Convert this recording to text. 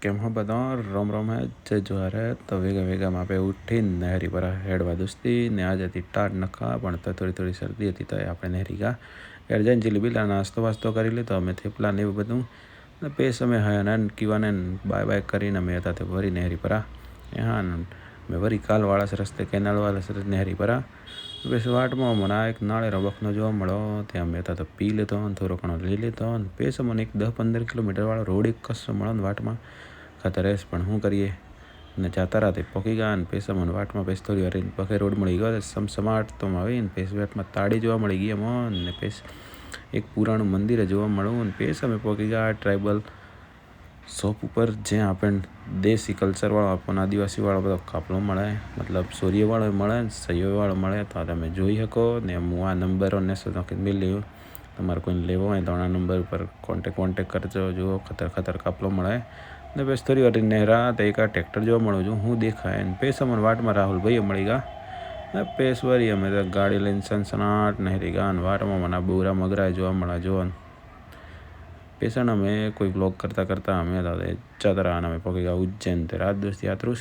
કેમ હો બધા રોમ રોમ હે જય જોહાર હે તો વેગા વેગામાં આપણે ઉઠીને નહેરી પર હેડવા દોસ્તી ને આજે હતી ટાટ નખા પણ તો થોડી શરદી હતી તો આપણે નહેરી ગા યાર જઈને જલેબી નાસ્તો વાસ્તો કરી લીધો અમે થેપલા ને એવું બધું ને પેસ અમે હયા ને કીવાને બાય બાય કરીને અમે હતા તે વરી નહેરી પર હા મેં વરી કાલવાળા રસ્તે કેનાલવાળા રસ્તે નહેરી પર બસ વાટમાં મને એક નાળેરો બખનો જોવા મળો ત્યાં અમે હતા તો પી લેતો ને થોડો ઘણો લઈ લેતો ને પેસ મને એક 10-15 કિલોમીટરવાળો રોડ એક કસો મળો ને વાટમાં ખાતર રેસ પણ શું કરીએ ને જાતા રાતે પોકી ગયા ને પૈસા મને વાટમાં પૈસા થોડી વાર પગે રોડ મળી ગયો સમસમાટ તો આવીને પૈસા વાટમાં તાળી જોવા મળી ગઈ એમાં ને પૈસા એક પુરાણું મંદિર જોવા મળ્યું ને પૈસા અમે પોકી ગયા ટ્રાઇબલ શોપ ઉપર જ્યાં આપણને દેશી કલ્ચરવાળો આપણને આદિવાસીવાળો બધો કાપલો મળે મતલબ સૂર્યવાળો મળે ને સૈયોવાળો મળે તો તમે જોઈ શકો ને હું આ નંબરો ને મેળવી તમારે કોઈને લેવો હોય તો આ નંબર ઉપર કોન્ટેક કરજો જુઓ ખતર કાપલો મળે ને બસ થોડી વાર નહેરા તો એક આ ટ્રેક્ટર જોવા મળું છું હું દેખાય ને પેસ અમને વાટમાં રાહુલભાઈ મળી ગયા ને પેસ વરી અમે તો ગાડી લઈને સનસનાટ નહેરી ગયા ને વાટમાં મને બુરા મગરા જોવા મળ્યા જોવા પેસણ અમે કોઈ બ્લોગ કરતાં અમે ચાદરા અમે પકી ગયા ઉજ્જૈન તે રાત દોસ્ત યાત્રુસ